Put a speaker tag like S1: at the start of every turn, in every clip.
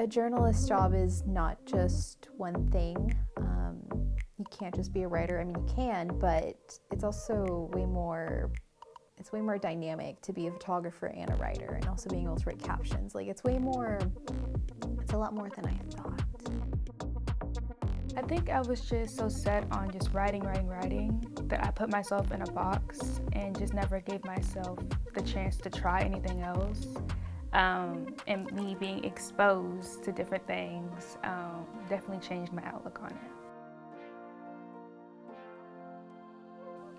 S1: A journalist job is not just one thing. You can't just be a writer. I mean, you can, but it's also way more dynamic to be a photographer and a writer, and also being able to write captions. Like, it's a lot more than I thought.
S2: I think I was just so set on just writing that I put myself in a box and just never gave myself the chance to try anything else. And me being exposed to different things definitely changed my outlook on it.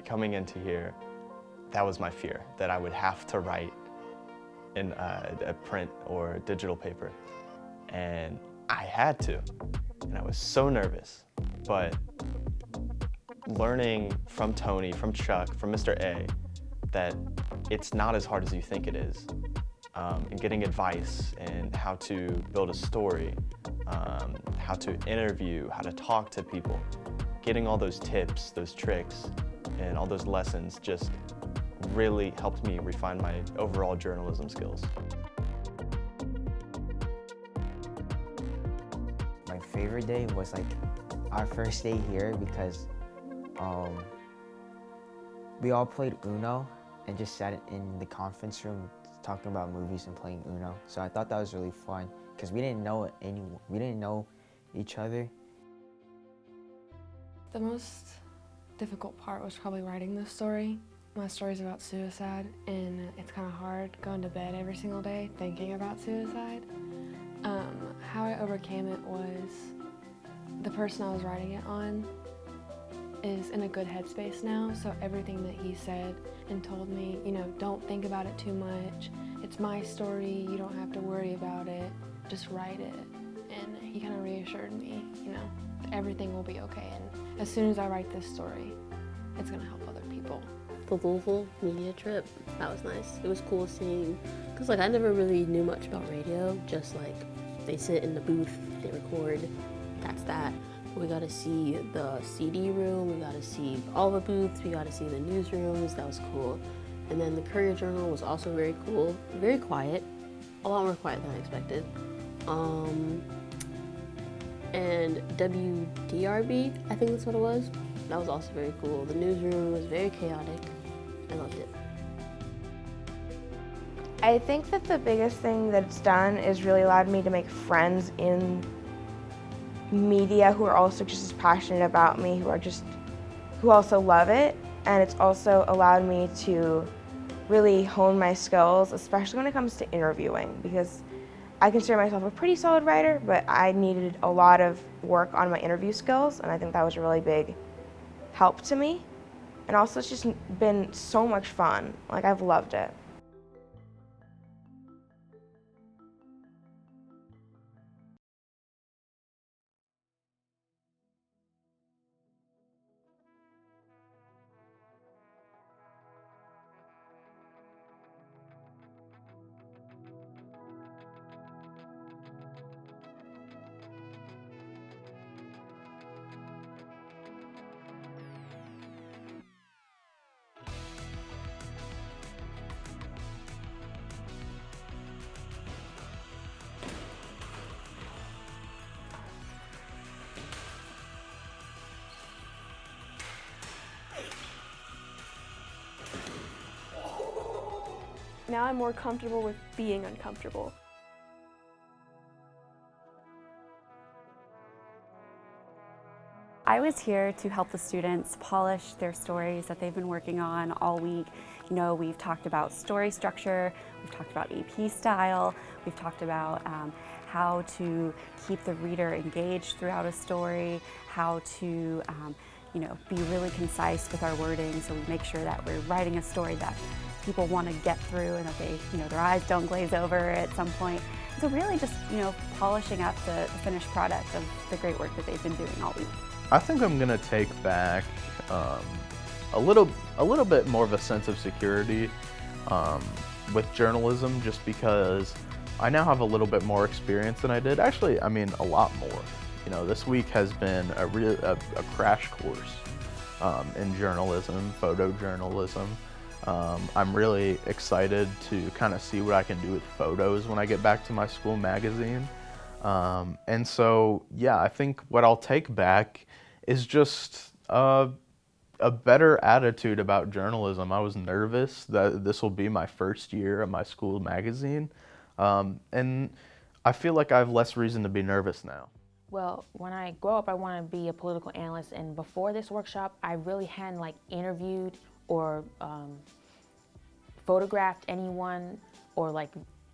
S3: Coming into here, that was my fear, that I would have to write in a print or digital paper. And I had to, and I was so nervous. But learning from Tony, from Chuck, from Mr. A, that it's not as hard as you think it is, and getting advice and how to build a story, how to interview, how to talk to people, getting all those tips, those tricks, and all those lessons just really helped me refine my overall journalism skills.
S4: My favorite day was like our first day here because we all played Uno and just sat in the conference room talking about movies and playing Uno. So I thought that was really fun because we didn't know anyone. We didn't know each other.
S5: The most difficult part was probably writing this story. My story's about suicide, and it's kind of hard going to bed every single day thinking about suicide. How I overcame it was the person I was writing it on is in a good headspace now, so everything that he said and told me, don't think about it too much. It's my story, you don't have to worry about it, just write it. And he kind of reassured me, everything will be okay, and as soon as I write this story, it's gonna help other people.
S6: The Louisville media trip, that was nice. It was cool seeing, because I never really knew much about radio, just they sit in the booth, they record, that's that. We got to see the CD room, we got to see all the booths, we got to see the newsrooms, that was cool. And then the Courier Journal was also very cool, very quiet, a lot more quiet than I expected. And WDRB, I think that's what it was, that was also very cool. The newsroom was very chaotic, I loved it.
S7: I think that the biggest thing that it's done is really allowed me to make friends in media who are also just as passionate about me, who also love it, and it's also allowed me to really hone my skills, especially when it comes to interviewing, because I consider myself a pretty solid writer, but I needed a lot of work on my interview skills, and I think that was a really big help to me. And also it's just been so much fun. I've loved it.
S8: Now I'm more comfortable with being uncomfortable.
S9: I was here to help the students polish their stories that they've been working on all week. We've talked about story structure, we've talked about AP style, we've talked about how to keep the reader engaged throughout a story, how to be really concise with our wording, so we make sure that we're writing a story that people want to get through and that they, their eyes don't glaze over at some point. So really just, polishing up the finished product of the great work that they've been doing all week.
S10: I think I'm gonna take back a little bit more of a sense of security with journalism, just because I now have a little bit more experience than I did. Actually, I mean, a lot more. This week has been a crash course in journalism, photojournalism. I'm really excited to kind of see what I can do with photos when I get back to my school magazine. And so, yeah, I think what I'll take back is just a better attitude about journalism. I was nervous that this will be my first year at my school magazine, and I feel like I have less reason to be nervous now.
S11: Well, when I grow up, I want to be a political analyst, and before this workshop, I really hadn't interviewed or photographed anyone or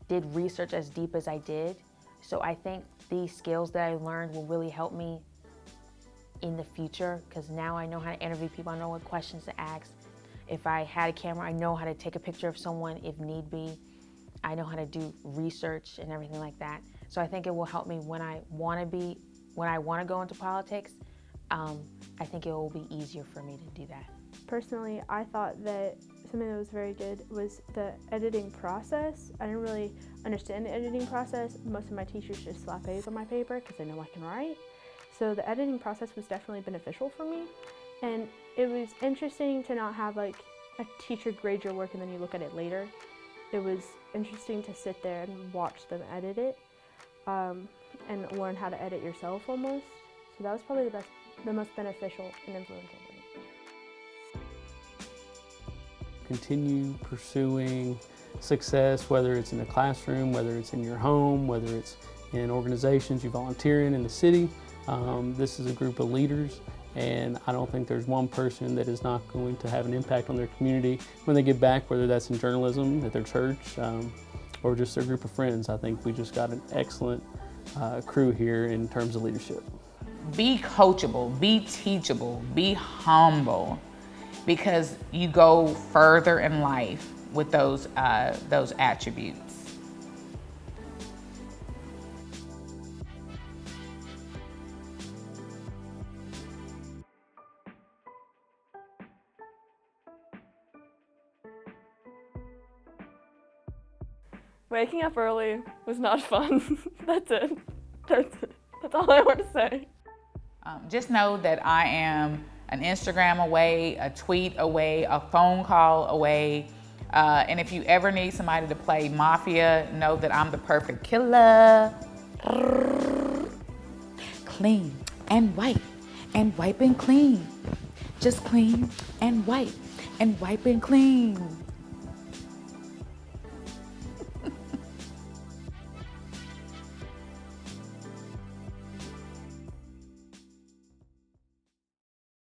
S11: did research as deep as I did. So I think these skills that I learned will really help me in the future, because now I know how to interview people, I know what questions to ask. If I had a camera, I know how to take a picture of someone if need be. I know how to do research and everything like that. So I think it will help me when I want to go into politics. I think it will be easier for me to do that.
S8: Personally, I thought that something that was very good was the editing process. I didn't really understand the editing process. Most of my teachers just slap A's on my paper because they know I can write. So the editing process was definitely beneficial for me. And it was interesting to not have a teacher grade your work and then you look at it later. It was interesting to sit there and watch them edit it and learn how to edit yourself almost. So that was probably the most beneficial and influential thing.
S12: Continue pursuing success, whether it's in the classroom, whether it's in your home, whether it's in organizations you volunteer in the city. This is a group of leaders, and I don't think there's one person that is not going to have an impact on their community when they get back, whether that's in journalism, at their church, or just their group of friends. I think we just got an excellent crew here in terms of leadership.
S13: Be coachable, be teachable, be humble, because you go further in life with those attributes.
S8: Waking up early was not fun. That's it. That's all I want to say.
S13: Just know that I am an Instagram away, a tweet away, a phone call away. And if you ever need somebody to play Mafia, know that I'm the perfect killer. Clean and wipe and clean. Just clean and wipe and clean.